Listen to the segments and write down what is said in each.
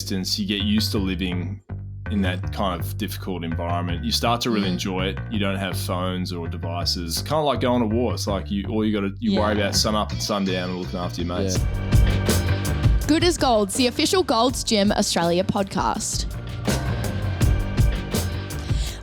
distance, you get used to living in that kind of difficult environment. You start to really enjoy it. You don't have phones or devices. Kind of like going to war. It's like you worry about sun up and sun down and looking after your mates. Yeah. Good as Gold's, the official Gold's Gym Australia podcast.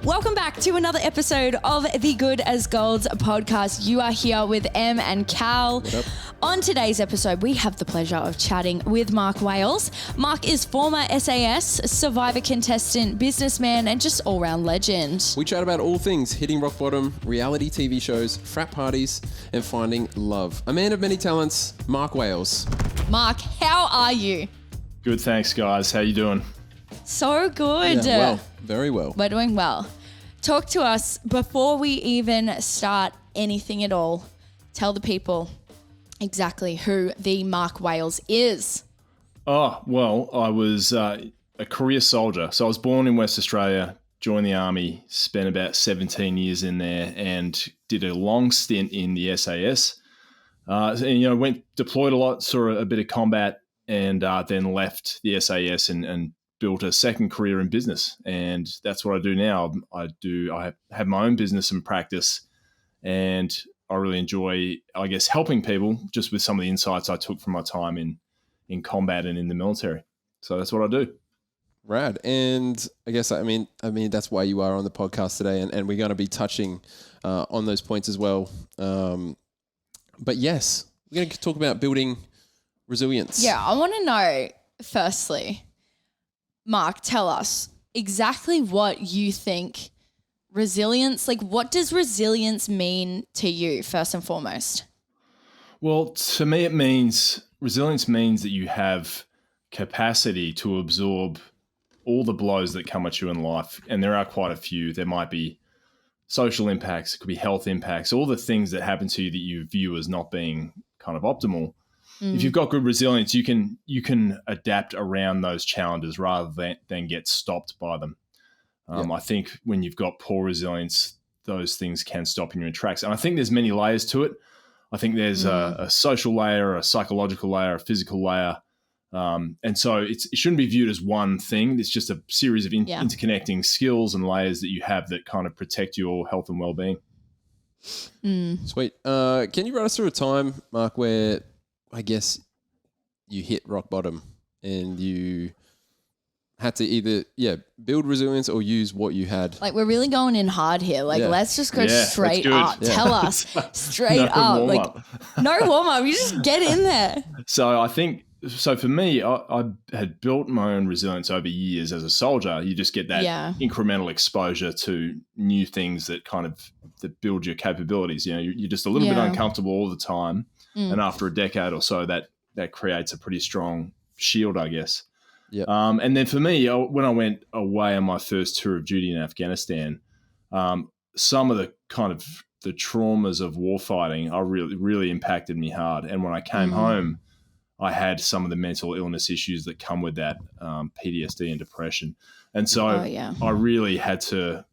Welcome back to another episode of the Good as Gold's podcast. You are here with Em and Cal. What up? On today's episode, we have the pleasure of chatting with Mark Wales. Mark is former SAS, Survivor contestant, businessman, and just all-round legend. We chat about all things hitting rock bottom, reality TV shows, frat parties, and finding love. A man of many talents, Mark Wales. Mark, how are you? Good, thanks, guys. How you doing? So good. Yeah, well, very well. We're doing well. Talk to us before we even start anything at all. Tell the people exactly who the Mark Wales is. Oh, well, I was a career soldier. So I was born in West Australia, joined the Army, spent about 17 years in there and did a long stint in the SAS. And, went deployed a lot, saw a bit of combat and then left the SAS and built a second career in business. And that's what I do now. I have my own business and practice, and I really enjoy, I guess, helping people just with some of the insights I took from my time in combat and in the military. So that's what I do. Rad. And I guess, I mean, that's why you are on the podcast today. And we're going to be touching on those points as well. But yes, we're going to talk about building resilience. Yeah, I want to know, firstly, Mark, tell us exactly what you think resilience, like what does resilience mean to you first and foremost? Well, to me, resilience means that you have capacity to absorb all the blows that come at you in life. And there are quite a few. There might be social impacts, it could be health impacts, all the things that happen to you that you view as not being kind of optimal. If you've got good resilience, you can adapt around those challenges rather than get stopped by them. I think when you've got poor resilience, those things can stop you in your tracks. And I think there's many layers to it. I think there's a social layer, a psychological layer, a physical layer. And so it shouldn't be viewed as one thing. It's just a series of interconnecting skills and layers that you have that kind of protect your health and well-being. Sweet. Can you run us through a time, Mark, where I guess you hit rock bottom and you had to either, build resilience or use what you had? Like, we're really going in hard here. Like, let's just go straight up. Yeah. Tell us straight up. Like, no warm up. You just get in there. So for me, I had built my own resilience over years as a soldier. You just get that incremental exposure to new things that that build your capabilities. You're just a little bit uncomfortable all the time. And after a decade or so, that creates a pretty strong shield, I guess. Yeah. And then for me, when I went away on my first tour of duty in Afghanistan, some of the the traumas of warfighting are really impacted me hard. And when I came home, I had some of the mental illness issues that come with that, PTSD and depression. And so I really had to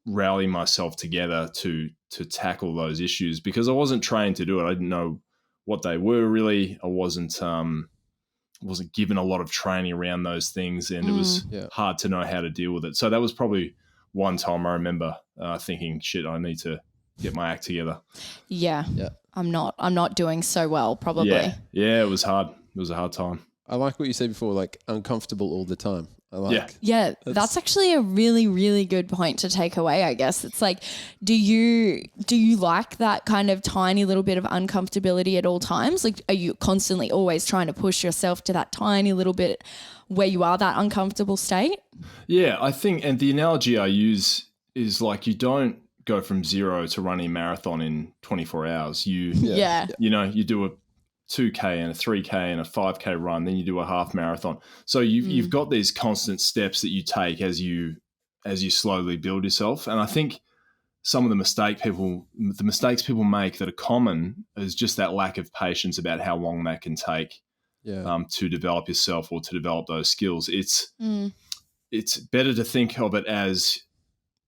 rally myself together to tackle those issues because I wasn't trained to do it. I didn't know what they were really. I wasn't given a lot of training around those things, and it was hard to know how to deal with it. So that was probably one time I remember thinking, shit, I need to get my act together. Yeah. I'm not doing so well, probably. Yeah, it was hard. It was a hard time. I like what you said before, like uncomfortable all the time. Yeah, that's actually a really, really good point to take away, I guess. It's like, do you like that kind of tiny little bit of uncomfortability at all times? Like, are you constantly always trying to push yourself to that tiny little bit where you are that uncomfortable state? Yeah, I think, and the analogy I use is like you don't go from zero to running a marathon in 24 hours. You do a 2K and a 3K and a 5K run, then you do a half marathon. So you've got these constant steps that you take as you slowly build yourself. And I think some of the mistakes people make that are common is just that lack of patience about how long that can take to develop yourself or to develop those skills. It's better to think of it as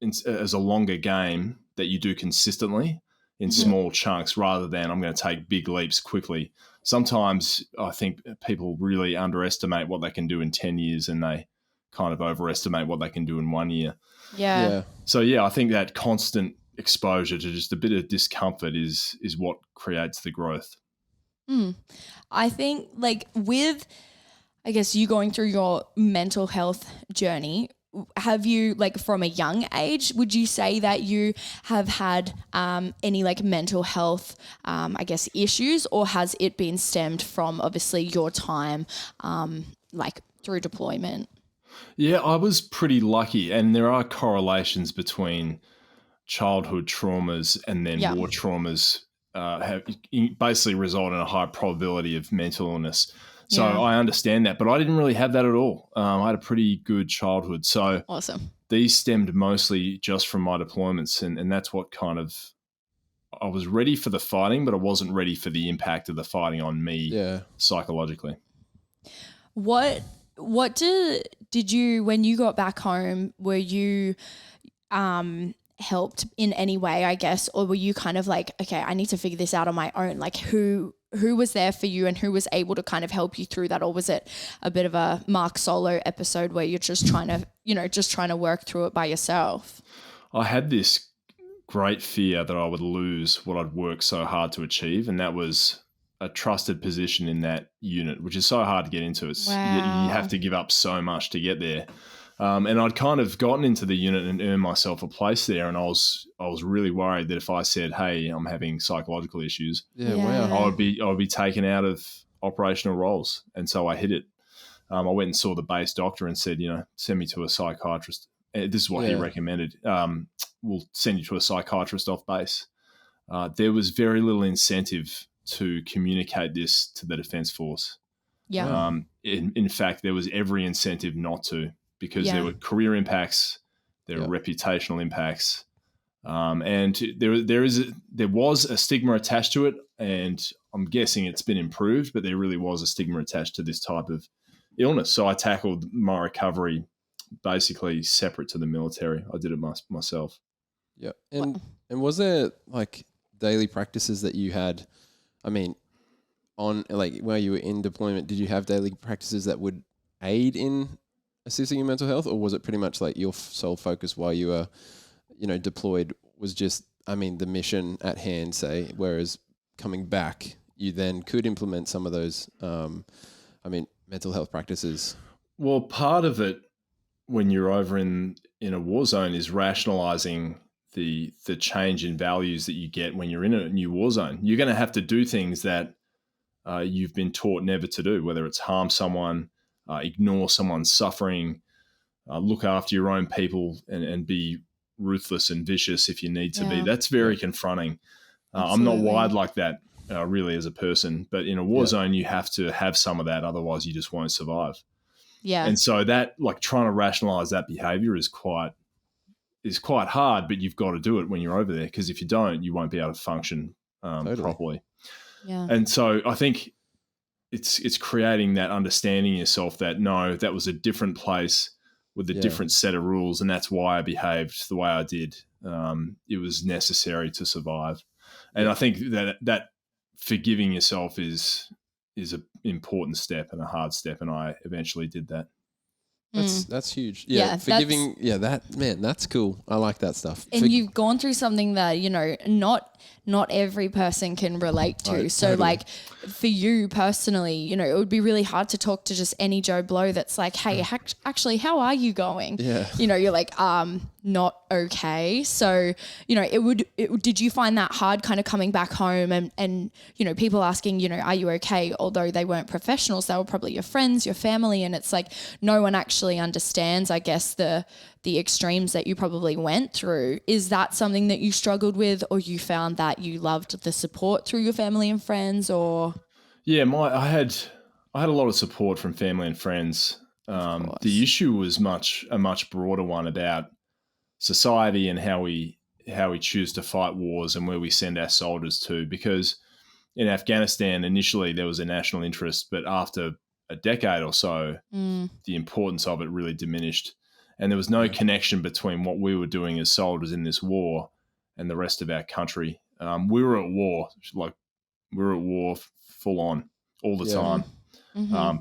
a longer game that you do consistently in small chunks rather than I'm going to take big leaps quickly. sometimes I think people really underestimate what they can do in 10 years and they kind of overestimate what they can do in 1 year. Yeah. So, yeah, I think that constant exposure to just a bit of discomfort is what creates the growth. I think like with, I guess, you going through your mental health journey, have you, like, from a young age, would you say that you have had any like mental health, I guess, issues, or has it been stemmed from obviously your time like through deployment? Yeah, I was pretty lucky, and there are correlations between childhood traumas and then Yeah. war traumas have basically result in a high probability of mental illness. So Yeah. I understand that, but I didn't really have that at all. I had a pretty good childhood. So Awesome. these stemmed mostly just from my deployments, and that's what kind of, I was ready for the fighting, but I wasn't ready for the impact of the fighting on me psychologically. What did you, when you got back home, were you helped in any way, I guess, or were you kind of like, okay, I need to figure this out on my own? Like who was there for you and who was able to kind of help you through that? Or was it a bit of a Mark Solo episode where you're just trying to work through it by yourself? I had this great fear that I would lose what I'd worked so hard to achieve, and that was a trusted position in that unit, which is so hard to get into. It's you have to give up so much to get there. And I'd kind of gotten into the unit and earned myself a place there, and I was really worried that if I said, "Hey, I'm having psychological issues," wow, I would be taken out of operational roles, and so I hid it. I went and saw the base doctor and said, send me to a psychiatrist. This is what he recommended. We'll send you to a psychiatrist off base. There was very little incentive to communicate this to the Defence Force. Yeah. In fact, there was every incentive not to, because there were career impacts, there were reputational impacts, and there was a stigma attached to it, and I'm guessing it's been improved, but there really was a stigma attached to this type of illness. So I tackled my recovery basically separate to the military. I did it myself. Yeah. And was there like daily practices that you had? I mean, on like while you were in deployment, did you have daily practices that would aid in assisting in mental health, or was it pretty much like your sole focus while you were, deployed was just, the mission at hand, say, whereas coming back, you then could implement some of those, mental health practices? Well, part of it when you're over in a war zone is rationalizing the change in values that you get when you're in a new war zone. You're going to have to do things that you've been taught never to do, whether it's harm someone, ignore someone's suffering, look after your own people, and be ruthless and vicious if you need to be. That's very confronting. I'm not wired like that really as a person, but in a war zone, you have to have some of that. Otherwise, you just won't survive. Yeah. And so that, like, trying to rationalize that behavior is quite hard, but you've got to do it when you're over there, because if you don't, you won't be able to function properly. Yeah. And so I think it's creating that understanding yourself that, no, that was a different place with a different set of rules, and that's why I behaved the way I did. It was necessary to survive. And I think that forgiving yourself is an important step and a hard step, and I eventually did that. That's huge. Yeah, forgiving. That's cool. I like that stuff. And you've gone through something that not every person can relate to. Right, so totally. Like for you personally, it would be really hard to talk to just any Joe Blow that's like, hey, actually, how are you going? Yeah. You're like, not okay. So, did you find that hard kind of coming back home and people asking, are you okay? Although they weren't professionals, they were probably your friends, your family. And it's like, no one actually understands, I guess, the extremes that you probably went through. Is that something that you struggled with, or you found that you loved the support through your family and friends? Or I had a lot of support from family and friends. The issue was a much broader one about society and how we choose to fight wars and where we send our soldiers to. Because in Afghanistan, initially there was a national interest, but after a decade or so, the importance of it really diminished. And there was no connection between what we were doing as soldiers in this war and the rest of our country. We were at war full on. all the time.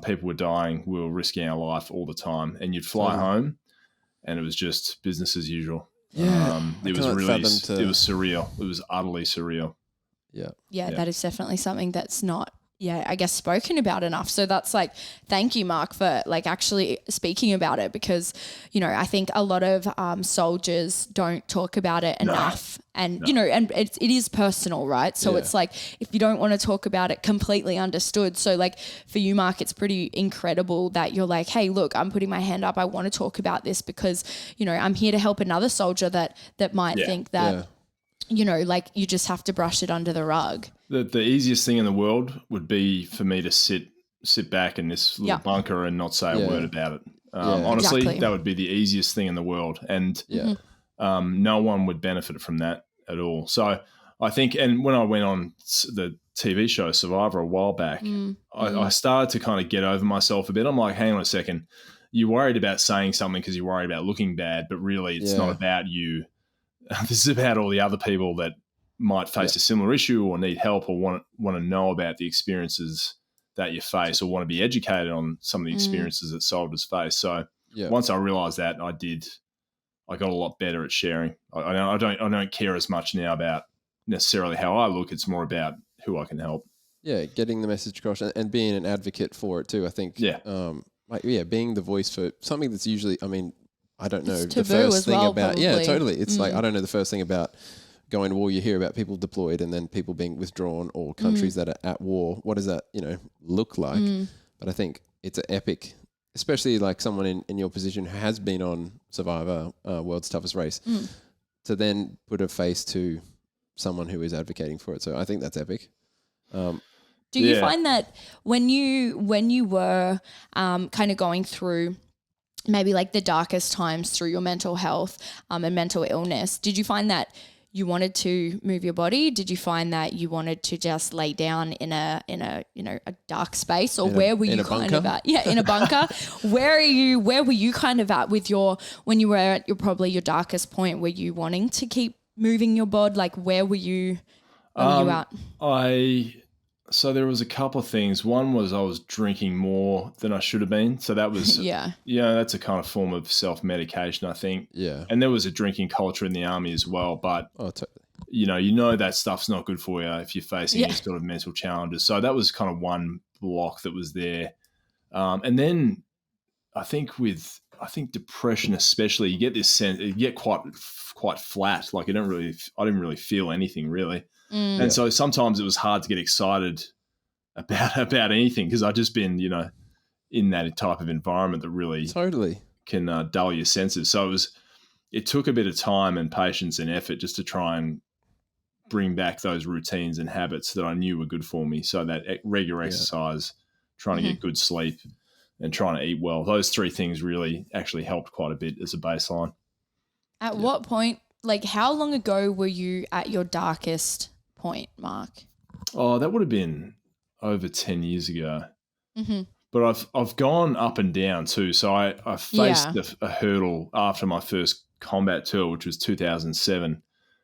People were dying. We were risking our life all the time. And you'd fly home and it was just business as usual. Yeah. It was really, it was surreal. It was utterly surreal. Yeah, that is definitely something that's not, I guess spoken about enough. So that's like, thank you, Mark, for like actually speaking about it because, I think a lot of soldiers don't talk about it enough. And, and it is personal, right? So it's like, if you don't want to talk about it, completely understood. So like for you, Mark, it's pretty incredible that you're like, hey, look, I'm putting my hand up. I want to talk about this because, I'm here to help another soldier that might think that, like you just have to brush it under the rug. The easiest thing in the world would be for me to sit back in this little bunker and not say a word about it. Honestly, that would be the easiest thing in the world. And no one would benefit from that at all. So I think, and when I went on the TV show Survivor a while back, I started to kind of get over myself a bit. I'm like, hang on a second. You're worried about saying something because you're worried about looking bad, but really it's not about you. This is about all the other people that might face a similar issue or need help or want to know about the experiences that you face or want to be educated on some of the experiences that soldiers face. So once I realized that, I got a lot better at sharing. I don't care as much now about necessarily how I look. It's more about who I can help. Yeah, getting the message across and being an advocate for it too. I think. Being the voice for something that's usually. I mean, I don't know the first thing about. Probably. Yeah, totally. It's like I don't know the first thing about going to war. You hear about people deployed and then people being withdrawn or countries that are at war. What does that look like? But I think it's an epic. Especially like someone in your position who has been on Survivor, World's Toughest Race, to then put a face to someone who is advocating for it. So I think that's epic. Do you find that when you were kind of going through maybe like the darkest times through your mental health and mental illness, did you find that you wanted to move your body? Did you find that you wanted to just lay down in a a dark space, or where were you kind of at? Yeah, in a bunker. Where were you kind of at with when you were at your darkest point? Were you wanting to keep moving your bod? Like where were you at? So there was a couple of things. One was I was drinking more than I should have been. So that was, that's a kind of form of self-medication, I think. Yeah. And there was a drinking culture in the army as well. But, that stuff's not good for you if you're facing any sort of mental challenges. So that was kind of one block that was there. And then I think depression especially, you get this sense, you get quite flat. Like I didn't really feel anything really. And so sometimes it was hard to get excited about anything because I'd just been, in that type of environment that really can dull your senses. So it took a bit of time and patience and effort just to try and bring back those routines and habits that I knew were good for me. So that regular exercise, trying to get good sleep and trying to eat well. Those three things really actually helped quite a bit as a baseline. At what point, like how long ago were you at your darkest point, Mark? Oh, that would have been over 10 years ago. But I've gone up and down too. So I faced a hurdle after my first combat tour, which was 2007.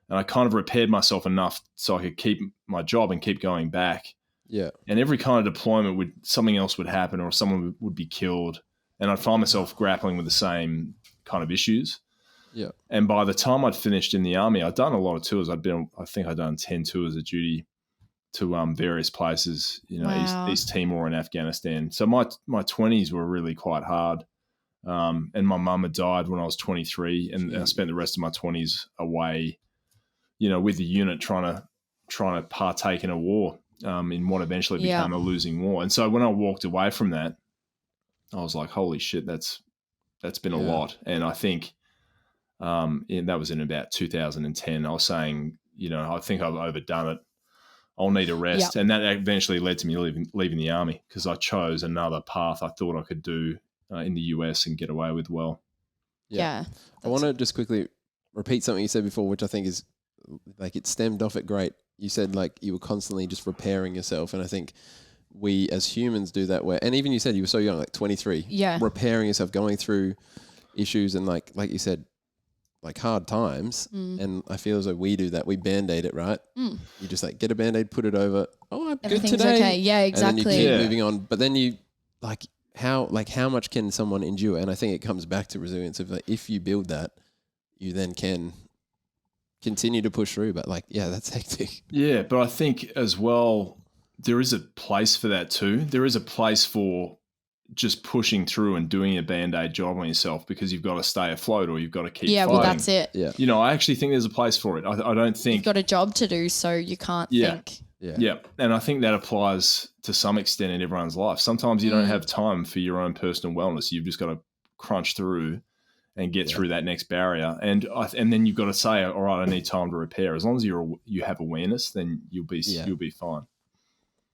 And I kind of repaired myself enough so I could keep my job and keep going back. Yeah. And every kind of deployment something else would happen or someone would be killed. And I'd find myself grappling with the same kind of issues. Yeah. And by the time I'd finished in the army, I'd done a lot of tours. I think I'd done 10 tours of duty to various places, East Timor and Afghanistan. So my 20s were really quite hard. And my mum had died when I was 23, and I spent the rest of my 20s away, with the unit trying to partake in a war, in what eventually became a losing war. And so when I walked away from that, I was like, holy shit, that's been a lot. And I think that was in about 2010. I was saying, I think I've overdone it. I'll need a rest. And that eventually led to me leaving the army because I chose another path I thought I could do in the US and get away with well. Yeah. I want to just quickly repeat something you said before, which I think is like it stemmed off it great. You said like you were constantly just repairing yourself. And I think we as humans do that and even you said you were so young, like 23. Yeah. Repairing yourself, going through issues and like you said, like hard times, and I feel as though we do that. We band-aid it, right? You just like get a band-aid, put it over. Oh, I'm Everything's good today. okay. Yeah, exactly. And then you keep moving on. But then you how much can someone endure? And I think it comes back to resilience of like, if you build that, you then can continue to push through. But like, yeah, that's hectic. Yeah, but I think as well, there is a place for that too. There is a place for just pushing through and doing a Band-Aid job on yourself because you've got to stay afloat or you've got to keep fighting. Well, that's it. Yeah. You know, I actually think there's a place for it. I don't think... You've got a job to do, so you can't think. Yeah. And I think that applies to some extent in everyone's life. Sometimes you don't have time for your own personal wellness. You've just got to crunch through and get through that next barrier. And then you've got to say, all right, I need time to repair. As long as you have awareness, then you'll be fine.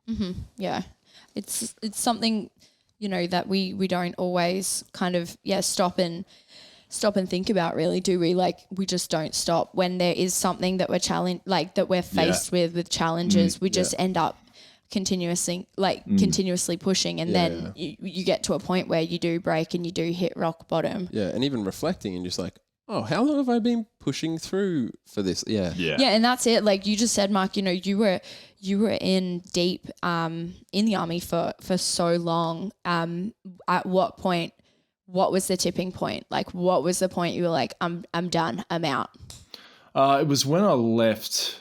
Mm-hmm. Yeah. It's something, you know, that we don't always kind of, stop and think about really, do we? Like, we just don't stop when there is something that we're faced with challenges. We just end up continuously pushing, and then you get to a point where you do break and you do hit rock bottom. Yeah, and even reflecting and just like, oh, how long have I been pushing through for this? Yeah, and that's it. Like you just said, Mark, you know, you were in deep in the army for so long. At what point? What was the tipping point? Like, what was the point you were like, I'm done, I'm out? It was when I left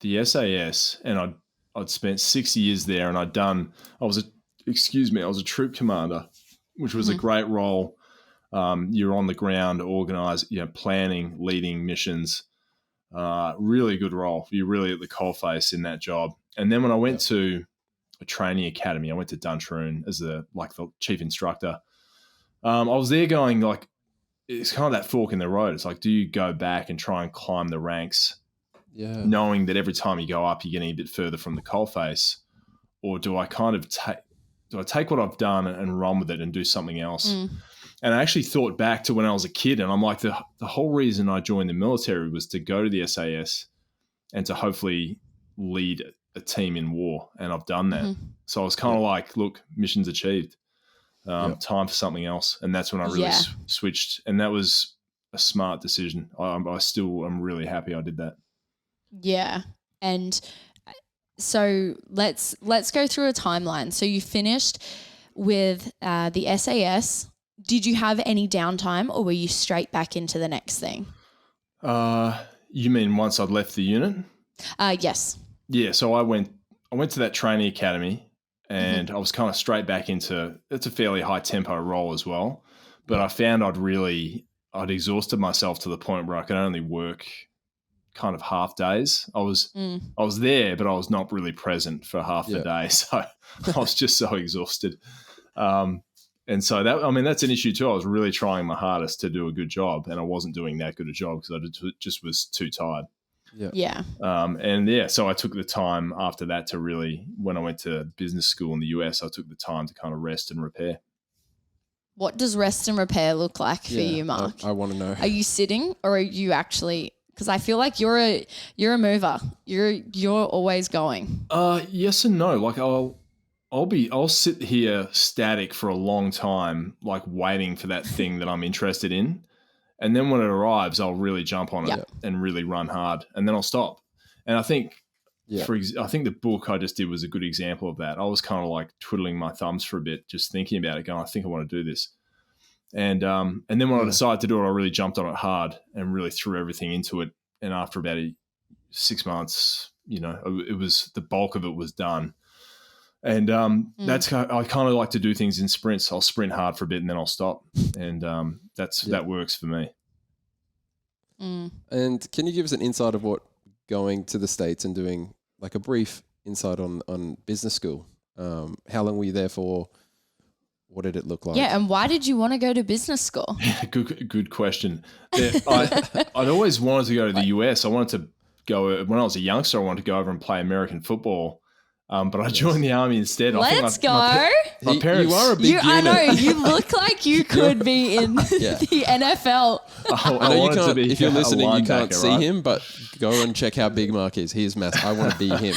the SAS, and I'd spent 6 years there, and I was a troop commander, which was a great role. You're on the ground, planning, leading missions. Really good role. You're really at the coalface in that job. And then when I went to a training academy, I went to Duntroon as the chief instructor. I was there going like, it's kind of that fork in the road. It's like, do you go back and try and climb the ranks, knowing that every time you go up, you're getting a bit further from the coalface, or do I kind of take what I've done and run with it and do something else? And I actually thought back to when I was a kid, and I'm like, the whole reason I joined the military was to go to the SAS and to hopefully lead a team in war, and I've done that. So I was kind of like, look, mission's achieved. Time for something else. And that's when I really switched. And that was a smart decision. I still am really happy I did that. Yeah. And so let's go through a timeline. So you finished with the SAS. Did you have any downtime, or were you straight back into the next thing? You mean once I'd left the unit? Yes. Yeah. So I went to that training academy, and I was kind of straight back into, it's a fairly high tempo role as well. But I found I'd exhausted myself to the point where I could only work kind of half days. I was there, but I was not really present for half the day. So I was just so exhausted. And so that's an issue too. I was really trying my hardest to do a good job, and I wasn't doing that good a job because I just was too tired. So I took the time after that to really, when I went to business school in the US, I took the time to kind of rest and repair. What does rest and repair look like for you, Mark? I want to know. Are you sitting, or are you actually, because I feel like you're a mover. You're always going. Yes and no. Like I'll sit here static for a long time, like waiting for that thing that I'm interested in. And then when it arrives, I'll really jump on it and really run hard, and then I'll stop. And I think, I think the book I just did was a good example of that. I was kind of like twiddling my thumbs for a bit, just thinking about it, going, I think I want to do this. And then when I decided to do it, I really jumped on it hard and really threw everything into it. And after about 6 months, it was, the bulk of it was done. And that's, I kind of like to do things in sprints. I'll sprint hard for a bit and then I'll stop. And that works for me. And can you give us an insight of what going to the States and doing like a brief insight on business school? How long were you there for? What did it look like? Yeah, and why did you want to go to business school? Good question. I'd always wanted to go to the US. I wanted to go, when I was a youngster, I wanted to go over and play American football. But I joined the army instead. Let's go. My parents. You are a big unit. I know. You look like you could be in the NFL. I know you can't, if you're listening, you can't see him, but go and check how big Mark is. He is massive. I want to be him.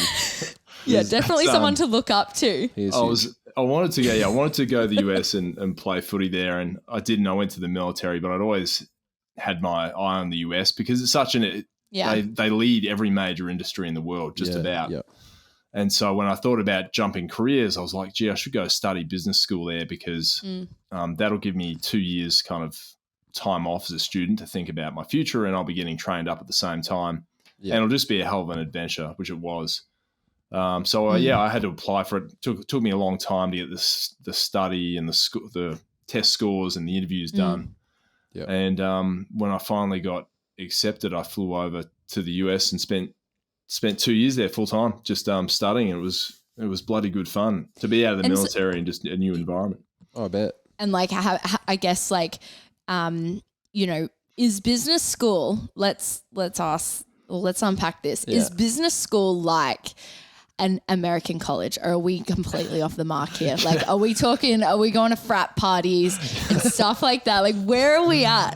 Definitely someone to look up to. I wanted to go to the US and play footy there, and I didn't. I went to the military, but I'd always had my eye on the US because it's such Yeah. they lead every major industry in the world, just about. Yeah. And so when I thought about jumping careers, I was like, gee, I should go study business school there because that'll give me 2 years kind of time off as a student to think about my future, and I'll be getting trained up at the same time. Yeah. And it'll just be a hell of an adventure, which it was. I had to apply for it. Took me a long time to get the study and the test scores and the interviews done. Yeah. And when I finally got accepted, I flew over to the US and spent 2 years there full time, just studying. It was bloody good fun to be out of the military and just a new environment. Oh, I bet. And like, I guess like, is business school? Let's unpack this. Yeah. Is business school like an American college, or are we completely off the mark here? Like, are we going to frat parties and stuff like that? Like, where are we at?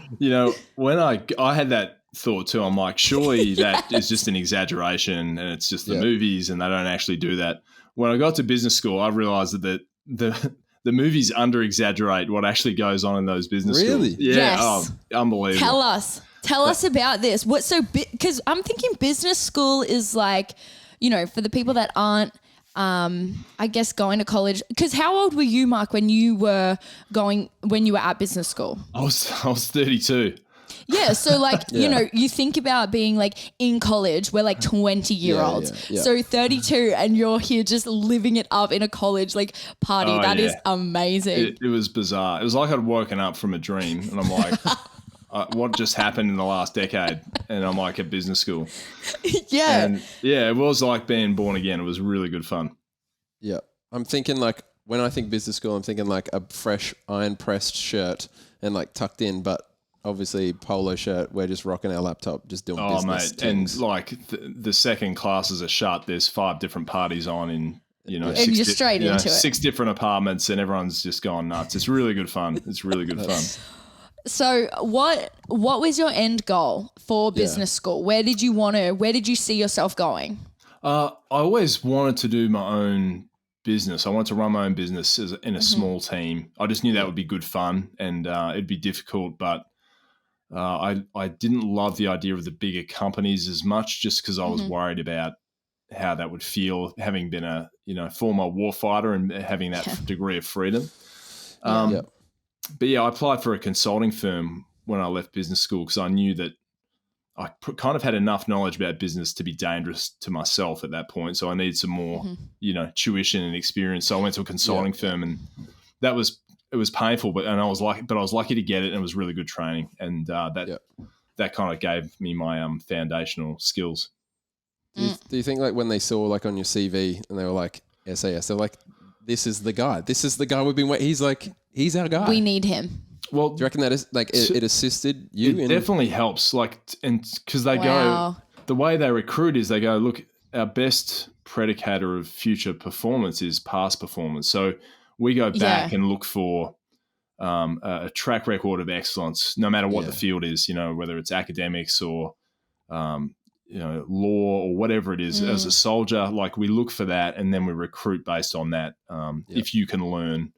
When I had that thought too, I'm like, surely that is just an exaggeration and it's just the movies and they don't actually do that. When I got to business school, I realized that the movies under-exaggerate what actually goes on in those business schools. Really? Yeah. Yes. Oh, unbelievable. Tell us about this. Because I'm thinking business school is like, for the people that aren't, I guess, going to college. Because how old were you, Mark, when you were at business school? I was 32. Yeah, so like, you think about being like in college, we're like 20-year-olds. Yeah. So 32 and you're here just living it up in a college like party. That is amazing. It was bizarre. It was like I'd woken up from a dream and I'm like, what just happened in the last decade? And I'm like at business school. Yeah. And it was like being born again. It was really good fun. Yeah. I'm thinking like, when I think business school, I'm thinking like a fresh iron pressed shirt and like tucked in, but obviously polo shirt. We're just rocking our laptop, just doing business things. And like the second classes are shut. There's 5 different parties on in, and you're straight into it. 6 different apartments and everyone's just gone nuts. It's really good fun. It's really good fun. So what was your end goal for business school? Where did you see yourself going? I always wanted to do my own business. I wanted to run my own business in a small team. I just knew that would be good fun and it'd be difficult, but I didn't love the idea of the bigger companies as much just because I was worried about how that would feel having been a former warfighter and having that degree of freedom. But I applied for a consulting firm when I left business school because I knew that I kind of had enough knowledge about business to be dangerous to myself at that point. So I needed some more, tuition and experience. So I went to a consulting firm and it was painful, but I was lucky to get it, and it was really good training, and that kind of gave me my foundational skills. Do you think like when they saw like on your CV and they were like SAS, they're like, this is the guy we've been waiting. He's our guy. We need him. Well, do you reckon that is like it assisted you? It definitely helps. Like, and because they go, the way they recruit is they go, look, our best predicator of future performance is past performance. So we go back and look for a track record of excellence, no matter what the field is, whether it's academics or, law or whatever it is. As a soldier, like we look for that and then we recruit based on that if you can learn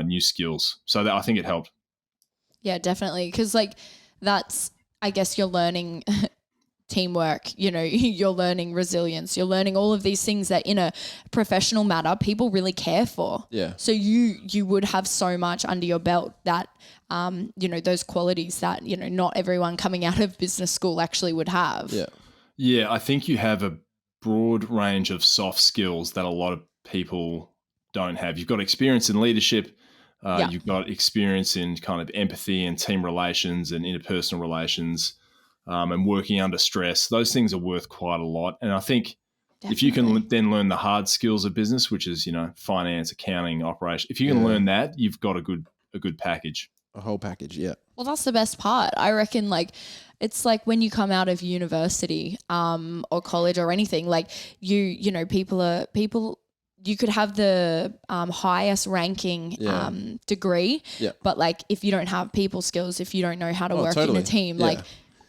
new skills. So I think it helped. Yeah, definitely. Because like that's, I guess you're learning teamwork, you're learning resilience, you're learning all of these things that in a professional matter people really care for. Yeah. So you would have so much under your belt that those qualities that not everyone coming out of business school actually would have. Yeah, I think you have a broad range of soft skills that a lot of people don't have. You've got experience in leadership, you've got experience in kind of empathy and team relations and interpersonal relations. And working under stress, those things are worth quite a lot. And I think if you can then learn the hard skills of business, which is, finance, accounting, operation, if you can learn that, you've got a good package. A whole package, yeah. Well, that's the best part. I reckon like it's like when you come out of university or college or anything, like people you could have the highest ranking degree, but like if you don't have people skills, if you don't know how to work in a team, like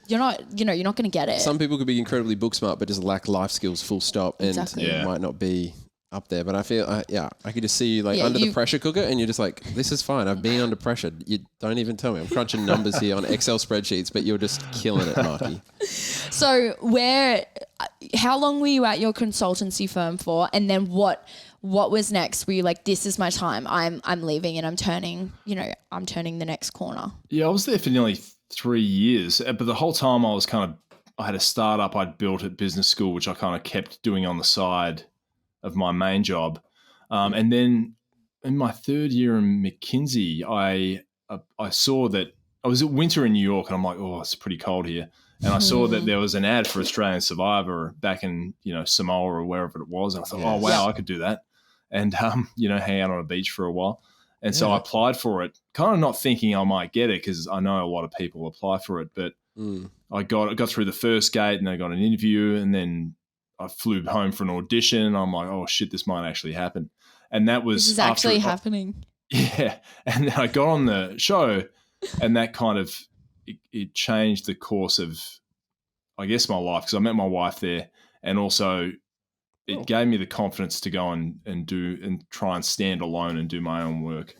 you're not going to get it. Some people could be incredibly book smart, but just lack life skills, full stop, and might not be up there, but I feel, I could just see you like under the pressure cooker and you're just like, this is fine. I've been under pressure. You don't even tell me. I'm crunching numbers here on Excel spreadsheets, but you're just killing it, Marky. So how long were you at your consultancy firm for? And then what was next? Were you like, this is my time. I'm leaving and I'm turning the next corner. Yeah, I was there for nearly 3 years, but the whole time I had a startup I'd built at business school, which I kind of kept doing on the side of my main job. And then in my third year in McKinsey, I saw that I was at winter in New York and I'm like, oh, it's pretty cold here. And I saw that there was an ad for Australian Survivor back in, Samoa or wherever it was. And I thought, oh, wow, I could do that. And, hang out on a beach for a while. And so I applied for it, kind of not thinking I might get it because I know a lot of people apply for it. But I got through the first gate and I got an interview and then I flew home for an audition. I'm like, oh, shit, this might actually happen. And that was... This is actually happening. Yeah. And then I got on the show and that kind of... It changed the course of, I guess, my life because I met my wife there and also it gave me the confidence to go and do and try and stand alone and do my own work.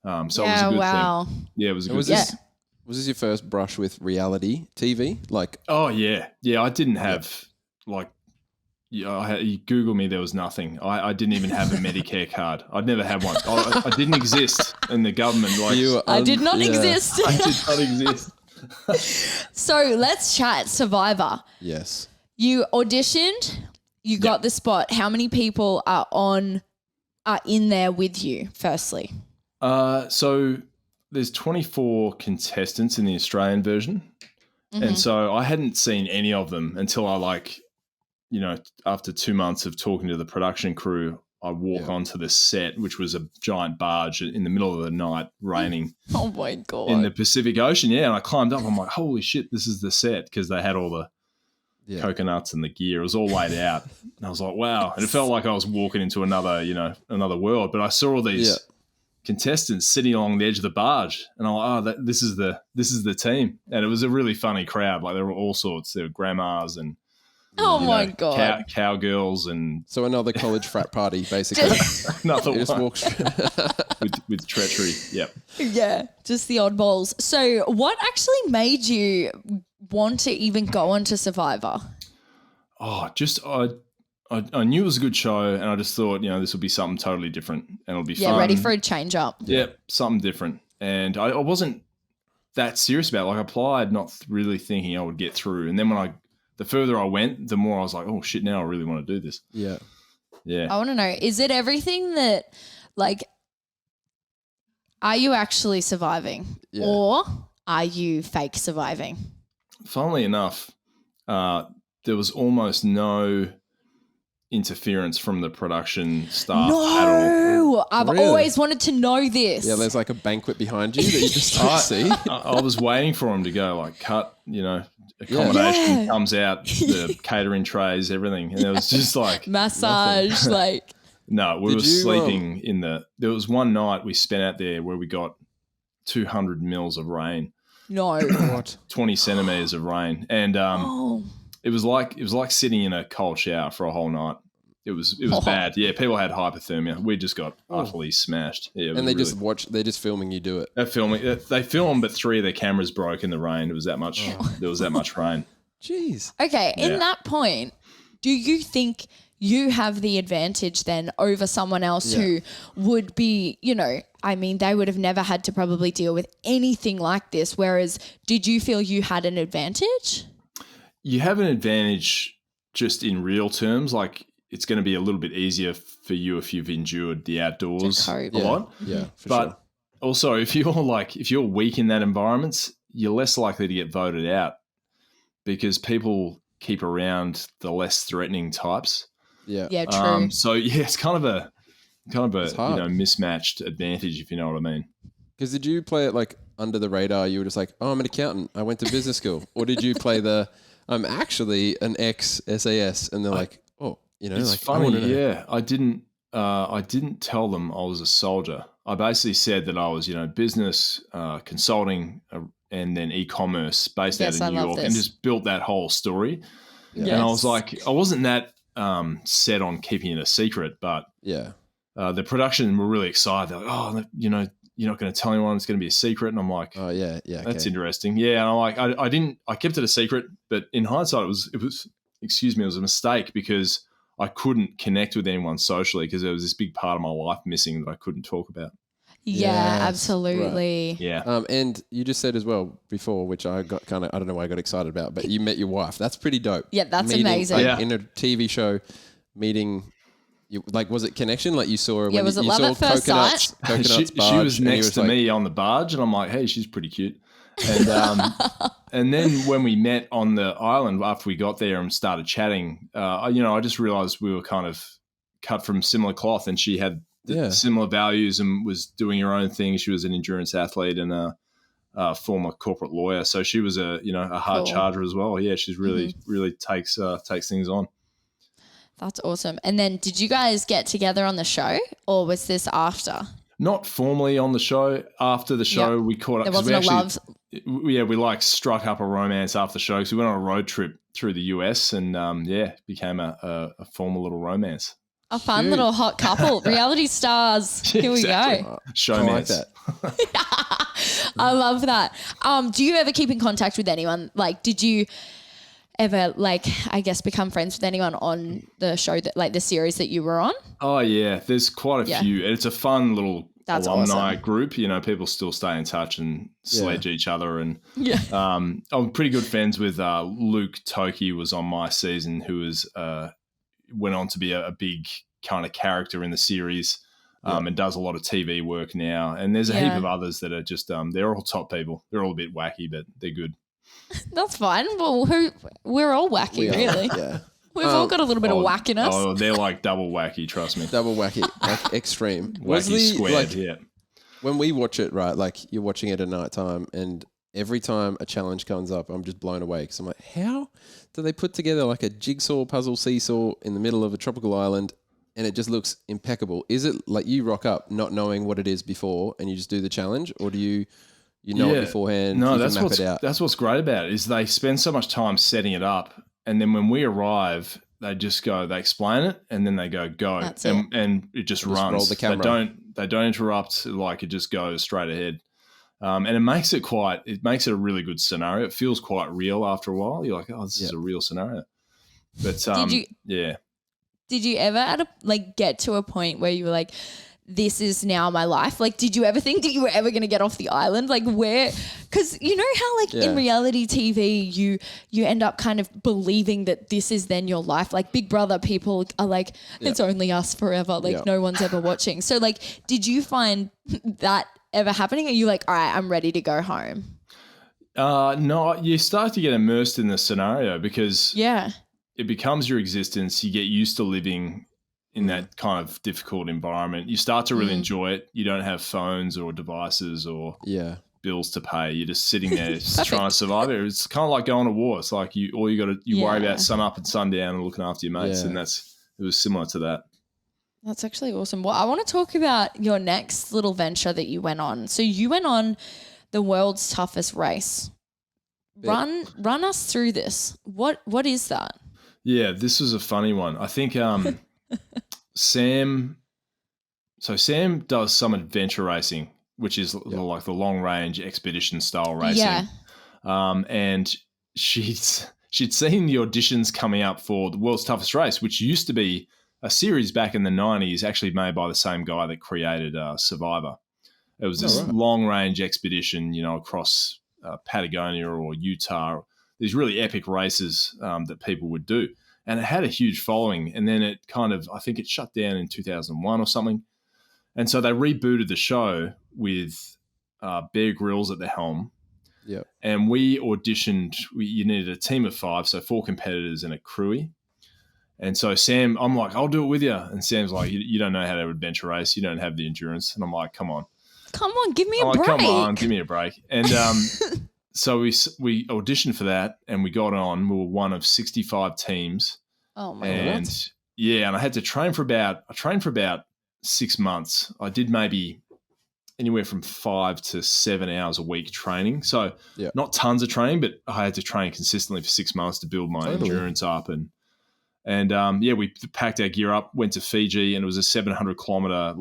So it was a good thing. Yeah, it was a good thing. Was this your first brush with reality TV? Like, oh yeah, I didn't have you Google me, there was nothing. I didn't even have a Medicare card. I'd never had one. I didn't exist in the government. I did not exist. I did not exist. So let's chat Survivor. Yes. You auditioned. You got the spot. How many people are in there with you? Firstly, so there's 24 contestants in the Australian version, and so I hadn't seen any of them until after 2 months of talking to the production crew, I walk onto the set, which was a giant barge in the middle of the night, raining. Oh my God. In the Pacific Ocean, yeah. And I climbed up. I'm like, holy shit, this is the set because they had all the coconuts and the gear. It was all laid out. And I was like, wow. And it felt like I was walking into another world. But I saw all these contestants sitting along the edge of the barge. And I'm like, oh, this is the team. And it was a really funny crowd. Like there were all sorts. There were grandmas and my God. Cowgirls and... So another college frat party, basically. Another one. Just walks with treachery, yep. Yeah, just the oddballs. So what actually made you want to even go on to Survivor? Oh, just I knew it was a good show and I just thought, this will be something totally different and it'll be fun. Yeah, ready for a change up. Yeah, something different. And I wasn't that serious about it. Like I applied not really thinking I would get through. And then the further I went, the more I was like, oh shit, now I really want to do this. Yeah. Yeah. I want to know, is it everything that, are you actually surviving or are you fake surviving? Funnily enough, there was almost no interference from the production staff at all. I've always wanted to know this. Yeah, there's like a banquet behind you that you just don't see. I was waiting for him to go cut, accommodation comes out, the catering trays, everything. And it was just like massage, No, we were sleeping there was one night we spent out there where we got 200 mils of rain. No. What? 20 centimeters of rain. And it was like sitting in a cold shower for a whole night. It was bad. Yeah, people had hypothermia. We just got utterly smashed. Yeah, and they just watch. They're just filming you do it. They're filming. They filmed, but 3 of their cameras broke in the rain. It was that much. There was that much rain. Jeez. Okay, in that point, do you think you have the advantage then over someone else who would be, they would have never had to probably deal with anything like this? Whereas, did you feel you had an advantage? You have an advantage just in real terms, like. It's going to be a little bit easier for you if you've endured the outdoors a lot. Yeah, but also if you're weak in that environment, you're less likely to get voted out because people keep around the less threatening types. Yeah. Yeah, true. It's kind of a mismatched advantage, if you know what I mean. Because did you play it under the radar? You were just like, oh, I'm an accountant. I went to business school. Or did you play I'm actually an ex-SAS and they're like, oh, it's funny. Yeah. I didn't tell them I was a soldier. I basically said that I was, business, consulting, and then e-commerce based out of New York and just built that whole story. Yes. And I was like, I wasn't that set on keeping it a secret, but Yeah. the production were really excited. They're like, oh, you know, you're not going to tell anyone, it's going to be a secret. And I'm like, Oh yeah. Yeah. that's okay. interesting. Yeah. And I'm like, I kept it a secret, but in hindsight, it was, it was a mistake because I couldn't connect with anyone socially because there was this big part of my life missing that I couldn't talk about. Yeah, Yes, absolutely. Yeah. And you just said as well before, which I got kind of, I don't know why I got excited about, but you met your wife. That's pretty dope. Yeah, that's Meeting, amazing. like, Yeah. in a TV show, meeting, like, was it connection? Like you saw her Yeah, when was you it love saw at first sight? Coconuts she barge, was and you next to like, me on the barge, and I'm like, hey, she's pretty cute. And and then when we met on the island after we got there and started chatting, I just realized we were kind of cut from similar cloth, and she had Yeah. similar values and was doing her own thing. She was an endurance athlete and a former corporate lawyer, so she was a hard Cool. charger as well. Yeah, she's really takes things on. That's awesome. And then did you guys get together on the show or was this after? Not formally on the show. After the show, we caught up. There 'cause wasn't a love. we like struck up a romance after the show because we went on a road trip through the US and became a formal little romance. A fun Cute. little hot couple. Reality stars. Here we Exactly. go. Showmance. I like that. I love that. Do you ever keep in contact with anyone? Like, did you ever, like, I guess, become friends with anyone on the show that, like, the series that you were on? Oh yeah, there's quite a Yeah. few. It's a fun little That's alumni awesome. group. You know, people still stay in touch and sledge each other. And Yeah. I'm pretty good friends with Luke Toki. Was on my season, who was went on to be a big kind of character in the series. And does a lot of TV work now. And there's a heap Yeah. of others that are just they're all top people. They're all a bit wacky, but they're good. That's fine. Well, we're all wacky, We are, really. Yeah. We've all got a little bit of whack in us. Oh, they're like double wacky, trust me. Double wacky, like extreme. Was Wacky squared, like, yeah. when we watch it, right, like you're watching it at night time and every time a challenge comes up, I'm just blown away because I'm like, how do they put together like a jigsaw puzzle seesaw in the middle of a tropical island and it just looks impeccable? Is it like you rock up not knowing what it is before and you just do the challenge, or do you know it beforehand? No, you that's can map it out. that's what's great about it is they spend so much time setting it up, and then when we arrive, they just go, they explain it, and then they go, That's and it just runs. roll the camera. They don't interrupt. Like it just goes straight ahead, and it makes it a really good scenario. It feels quite real after a while. You're like, oh, this is a real scenario. But Did you ever get to a point where you were like, this is now my life? Like, did you ever think that you were ever going to get off the island? Like, where? Because you know how, like, in reality TV, you end up kind of believing that this is then your life. Like Big Brother, people are like, it's only us forever. Like, no one's ever watching. So, like, did you find that ever happening? Are you like, all right, I'm ready to go home? No, you start to get immersed in the scenario because it becomes your existence. You get used to living in that kind of difficult environment. You start to really enjoy it. You don't have phones or devices or bills to pay. You're just sitting there just trying to survive it. It's kind of like going to war. It's like you worry about sun up and sun down and looking after your mates. And it was similar to that. That's actually awesome. Well, I want to talk about your next little venture that you went on. So you went on the world's toughest race. Run us through this. What is that? Yeah, this was a funny one. I think Sam does some adventure racing, which is like the long range expedition style racing. Yeah. And she'd seen the auditions coming up for the world's toughest race, which used to be a series back in the 90s, actually made by the same guy that created Survivor. It was this long range expedition, across Patagonia or Utah, these really epic races that people would do. And it had a huge following. And then it I think it shut down in 2001 or something. And so they rebooted the show with Bear Grylls at the helm. Yeah. And we auditioned, you needed a team of 5, so 4 competitors and a crewie. And so Sam, I'm like, I'll do it with you. And Sam's like, you don't know how to adventure race. You don't have the endurance. And I'm like, come on. Come on, give me a break. Come on, give me a break. And so we auditioned for that and we got on. We were one of 65 teams. Oh my God. And I had to train for about 6 months. I did maybe anywhere from 5 to 7 hours a week training. So not tons of training, but I had to train consistently for 6 months to build my endurance up. And we packed our gear up, went to Fiji, and it was a 700 kilometer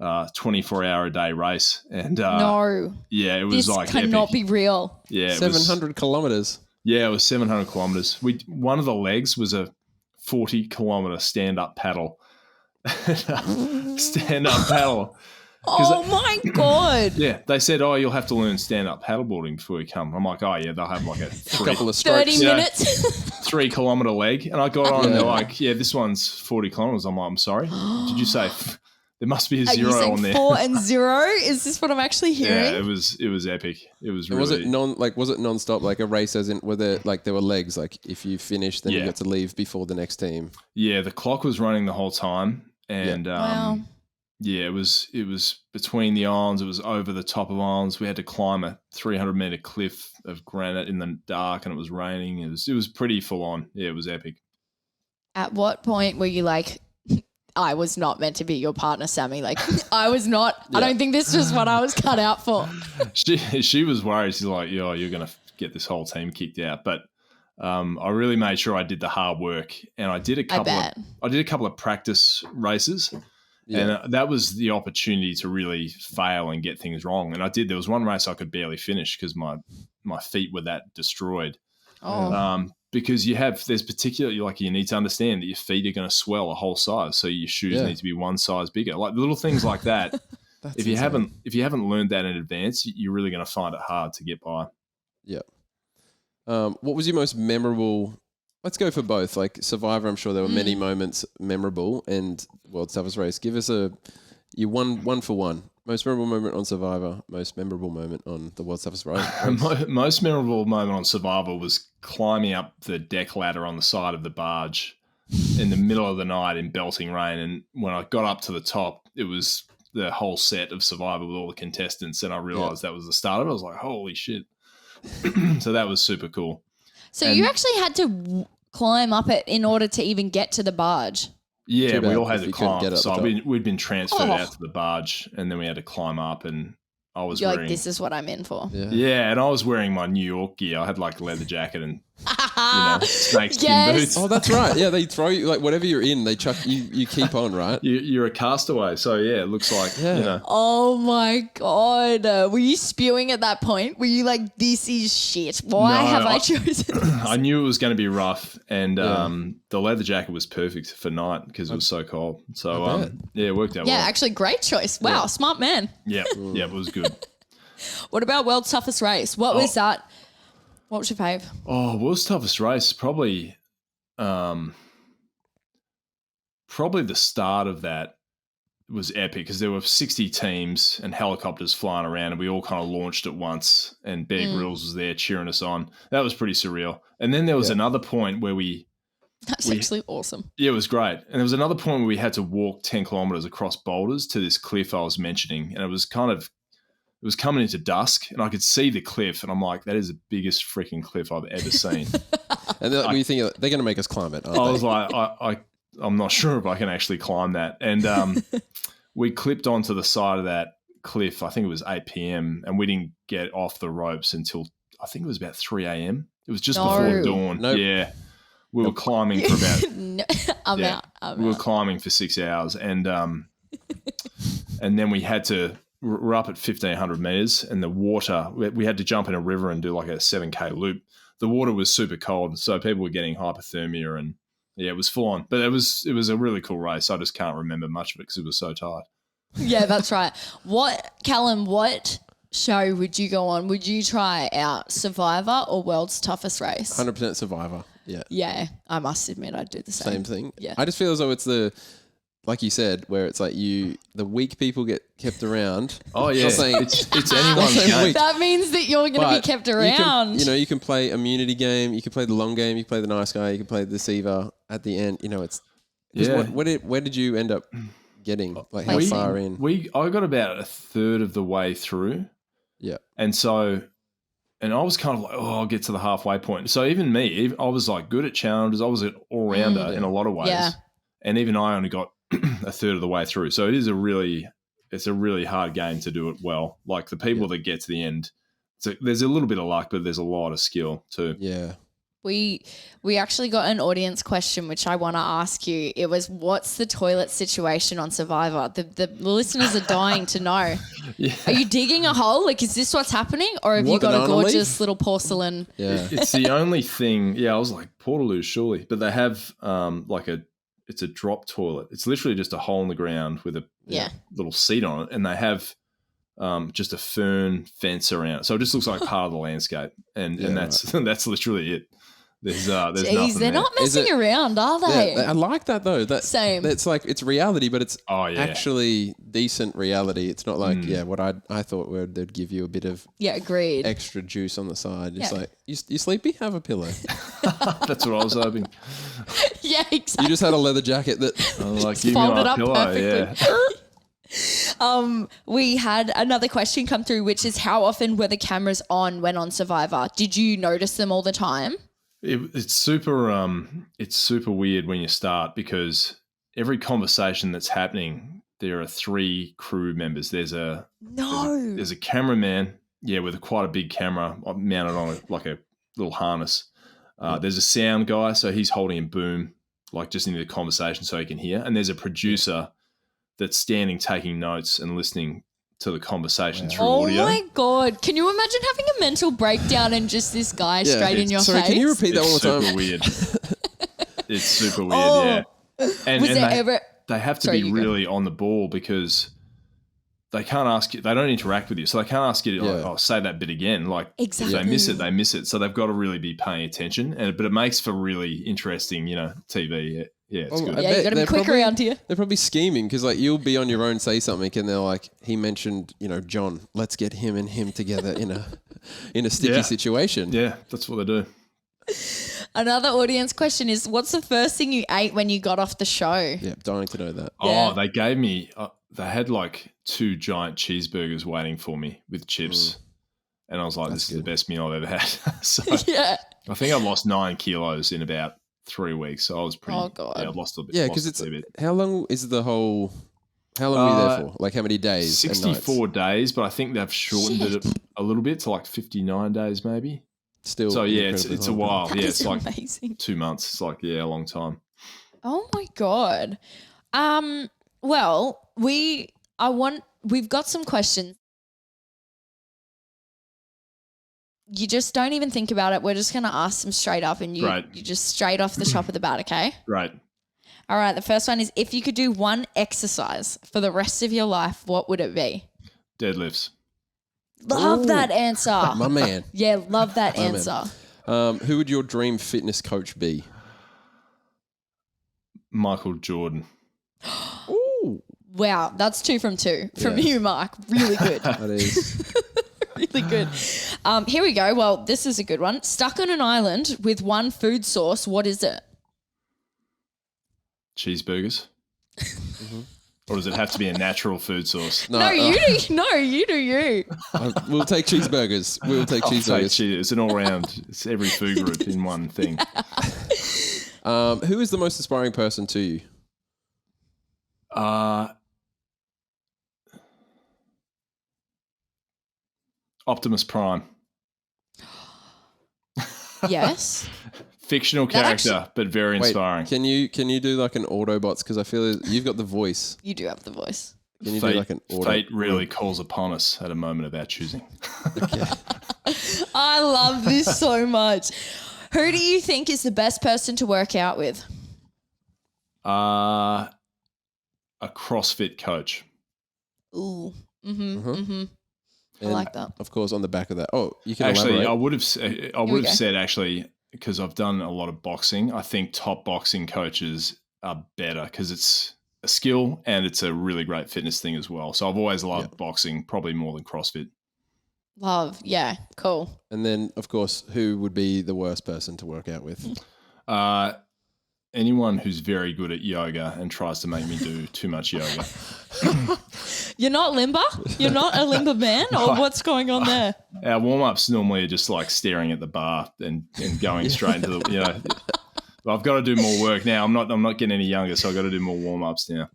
24-hour a day race. And No. yeah, it was This cannot epic. be real. Yeah, 700 kilometers. Yeah, it was 700 kilometers. One of the legs was a 40-kilometer stand-up paddle. Stand-up paddle. Oh my God. Yeah, they said, "Oh, you'll have to learn stand-up paddleboarding before you come." I'm like, "Oh yeah, they'll have like a Couple of strokes. 30 minutes. 3-kilometer leg." And I got on, and they're like, "Yeah, this one's 40 kilometers." I'm like, "I'm sorry, did you say?" There must be a Are you zero saying on there. 4 and 0? Is this what I'm actually hearing? Yeah, it was epic. It was And really. was it non-stop, like a race as in, were there were legs, like if you finished, then you Yeah. got to leave before the next team? Yeah, the clock was running the whole time, and Wow. yeah, it was between the islands. It was over the top of islands. We had to climb a 300-meter cliff of granite in the dark, and it was raining. It was pretty full on. Yeah, it was epic. At what point were you like, I was not meant to be your partner, Sammy? Like, I was not. I don't think this was what I was cut out for. She was worried. She's like, "Yo, you're gonna get this whole team kicked out." But I really made sure I did the hard work, and I did a couple of practice races. Yeah. And that was the opportunity to really fail and get things wrong. And I did. There was one race I could barely finish because my feet were that destroyed. Oh. Because there's particularly, like, you need to understand that your feet are going to swell a whole size, so your shoes need to be one size bigger. Like little things like that. If you haven't learned that in advance, you're really going to find it hard to get by. Yeah. What was your most memorable? Let's go for both. Like Survivor, I'm sure there were many moments memorable, and World's Toughest Race. Give us you one for one. Most memorable moment on Survivor. Most memorable moment on the World's Toughest Race. Most memorable moment on Survivor was climbing up the deck ladder on the side of the barge in the middle of the night in belting rain. And when I got up to the top, it was the whole set of Survivor with all the contestants, and I realized that was the start of it. I was like, "Holy shit!" So that was super cool. So you actually had to climb up it in order to even get to the barge. Yeah, Too bad we all had if to you couldn't climb get up. up So the top. we'd been transferred out to the barge, and then we had to climb up, and I was You're wearing... like, this is what I'm in for. Yeah, and I was wearing my New York gear. I had like a leather jacket and snakeskin Yes. boots. Oh, that's right. Yeah, they throw you, like whatever you're in, they chuck you. You keep on, right? You're a castaway, so yeah, it looks like Oh my God. Were you spewing at that point? Were you like, this is shit? Why No, have I chosen this? I knew it was going to be rough, and the leather jacket was perfect for night because it was so cold. So yeah, it worked out Yeah, well. actually, great choice. Wow, smart man. Yeah, it was good. What about World's Toughest Race? What was that? What was your fave? Oh, World's Toughest Race, probably the start of that was epic because there were 60 teams and helicopters flying around, and we all kind of launched at once, and Bear Grylls was there cheering us on. That was pretty surreal. And then there was another point where That's actually awesome. yeah, it was great. And there was another point where we had to walk 10 kilometers across boulders to this cliff I was mentioning, and it was coming into dusk, and I could see the cliff, and I'm like, that is the biggest freaking cliff I've ever seen. And we think they're going to make us climb it. Aren't I they? was like, I'm not sure if I can actually climb that. And we clipped onto the side of that cliff. I think it was 8 p.m. and we didn't get off the ropes until I think it was about 3 a.m. It was just before dawn. Nope. Yeah, we were climbing for about. No, I'm out. We were climbing for 6 hours, and then we had to. We're up at 1,500 meters, and the water. We had to jump in a river and do like a 7K loop. The water was super cold, so people were getting hypothermia, and yeah, it was full on. But it was a really cool race. I just can't remember much of it because it was so tight. Yeah, that's right. Callum, what show would you go on? Would you try out Survivor or World's Toughest Race? 100% Survivor. Yeah. Yeah, I must admit I'd do the same. Same thing. Yeah. I just feel as though it's like you said, where it's like the weak people get kept around. Oh yeah, Not saying- it's anyone's saying game. weak. That means that you're going to be But kept around. You can play immunity game. You can play the long game. You can play the nice guy. You can play the deceiver. At the end, it's. Yeah. Where did you end up getting? Like how far in? I got about a third of the way through. Yeah. And I was kind of like, I'll get to the halfway point. So even me, I was like good at challenges. I was an all-rounder in a lot of ways. Yeah. And even I only got a third of the way through. So it's a really hard game to do it well. Like the people that get to the end, so there's a little bit of luck, but there's a lot of skill too. Yeah. We actually got an audience question which I want to ask you. It was, what's the toilet situation on Survivor? The listeners are dying to know. Yeah. Are you digging a hole? Like, is this what's happening? Or have you got a gorgeous little porcelain? Yeah. It's the only thing. Yeah, I was like, Portaloo, surely. But they have it's a drop toilet. It's literally just a hole in the ground with a little seat on it. And they have just a fern fence around it. So it just looks like part of the landscape. And that's literally it. There's nothing they're there. not messing around, are they? Yeah, I like that though. Same. That's like, it's reality, but it's actually decent reality. It's not like what I thought they'd give you a bit of agreed. extra juice on the side. It's like, you sleepy? Have a pillow. That's what I was hoping. Yeah, exactly. You just had a leather jacket that give me folded my up pillow. perfectly. Yeah. We had another question come through, which is, how often were the cameras on when on Survivor? Did you notice them all the time? It's super weird when you start, because every conversation that's happening, there are 3 crew members. There's a cameraman, with quite a big camera mounted on like a little harness. There's a sound guy, so he's holding a boom like just into the conversation so he can hear. And there's a producer that's standing taking notes and listening to the conversation through audio. Oh my God. Can you imagine having a mental breakdown and just this guy straight in your face? Can you repeat that all the time? Super weird. It's super weird, And they have to be really on the ball, because they can't ask you, they don't interact with you. So they can't ask you to say that bit again. Like, exactly. If they miss it. So they've got to really be paying attention. But it makes for really interesting, TV. Yeah, it's good. Yeah, you got to be quick around here. They're probably scheming, because like, you'll be on your own, say something, and they're like, he mentioned, John, let's get him and him together in a sticky situation. Yeah, that's what they do. Another audience question is, what's the first thing you ate when you got off the show? Yeah, dying to know that. Oh, they gave me, they had like 2 giant cheeseburgers waiting for me with chips. And I was like, this is the best meal I've ever had. So I think I lost 9 kilos in about 3 weeks. So I was pretty, I lost a bit. Yeah, because how long is the whole, how long were you there for? Like, how many days? 64 days, but I think they've shortened it a little bit to like 59 days maybe. Still. So it's a while. That it's like amazing. 2 months. It's like, a long time. Oh my God. Well, we've got some questions. You just don't even think about it. We're just going to ask them straight up, and you just straight off the top of the bat, okay? Right. All right. The first one is, if you could do one exercise for the rest of your life, what would it be? Deadlifts. Love that answer. My man. Yeah, love that answer. Who would your dream fitness coach be? Michael Jordan. Ooh. Wow, that's 2 from 2 from you, Mark. Really good. That is. Really good. Here we go. Well, this is a good one. Stuck on an island with one food source, what is it? Cheeseburgers. Or does it have to be a natural food source? No, you do. No, you do you. We'll take cheeseburgers. It's an all-round. It's every food group in one thing. Who is the most inspiring person to you? Optimus Prime. Yes. Fictional character, but very inspiring. Can you do like an Autobots? Because I feel you've got the voice. You do have the voice. Can you do like an Auto? Fate really calls upon us at a moment of our choosing. Okay. I love this so much. Who do you think is the best person to work out with? A CrossFit coach. Ooh. I like that. Of course, on the back of that. Oh, you can actually. Elaborate. I would have said actually, because I've done a lot of boxing. I think top boxing coaches are better because it's a skill and it's a really great fitness thing as well. So I've always loved boxing, probably more than CrossFit. Love, yeah, cool. And then, of course, who would be the worst person to work out with? Anyone who's very good at yoga and tries to make me do too much yoga. You're not limber? You're not a limber man? Or what's going on there? Our warm-ups normally are just like staring at the bar and going straight into the, I've got to do more work now. I'm not getting any younger, so I've got to do more warm-ups now.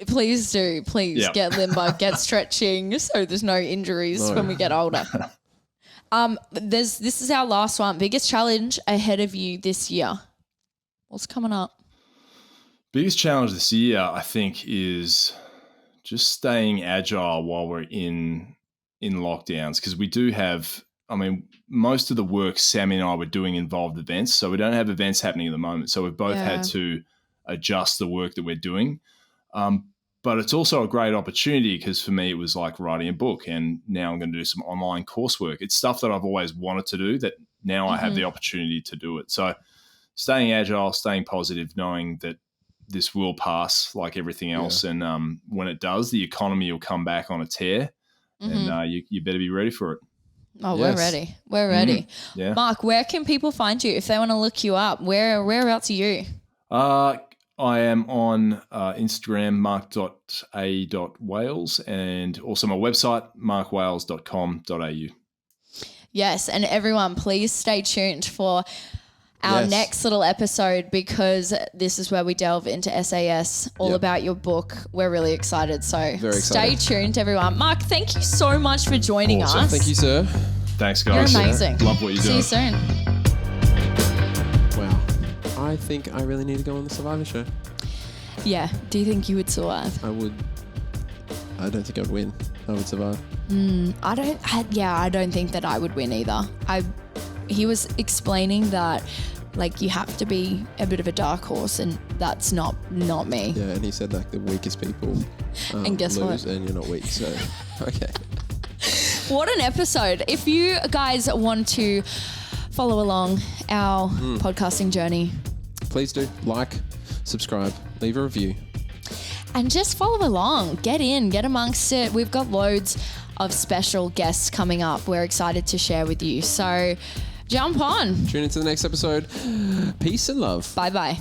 Please do. Please get limber, get stretching so there's no injuries when we get older. This is our last one. Biggest challenge ahead of you this year. What's coming up? Biggest challenge this year, I think, is just staying agile while we're in lockdowns, because we do have, I mean, most of the work Sammy and I were doing involved events, so we don't have events happening at the moment. So we've both had to adjust the work that we're doing. But it's also a great opportunity, because for me it was like writing a book, and now I'm going to do some online coursework. It's stuff that I've always wanted to do that now I have the opportunity to do it. So staying agile, staying positive, knowing that this will pass like everything else. And when it does, the economy will come back on a tear, and you better be ready for it. Oh, yes. We're ready. We're ready. Yeah. Mark, where can people find you if they want to look you up? Whereabouts are you? I am on Instagram, mark.a.wales, and also my website, markwales.com.au. Yes, and everyone, please stay tuned for our next little episode, because this is where we delve into SAS, all about your book. We're really excited. So Very excited. Stay tuned, everyone. Mark, thank you so much for joining us. Thank you, sir. Thanks, guys. You're amazing. Love what you're doing. See you soon. Wow. I think I really need to go on the Survivor show. Yeah. Do you think you would survive? I would. I don't think I'd win. I would survive. I don't think that I would win either. He was explaining that, like, you have to be a bit of a dark horse, and that's not me. Yeah, and he said like the weakest people and guess lose, what? and you're not weak, so okay. What an episode. If you guys want to follow along our podcasting journey, please do like, subscribe, leave a review. And just follow along. Get amongst it. We've got loads of special guests coming up. We're excited to share with you. So jump on. Tune into the next episode. Peace and love. Bye-bye.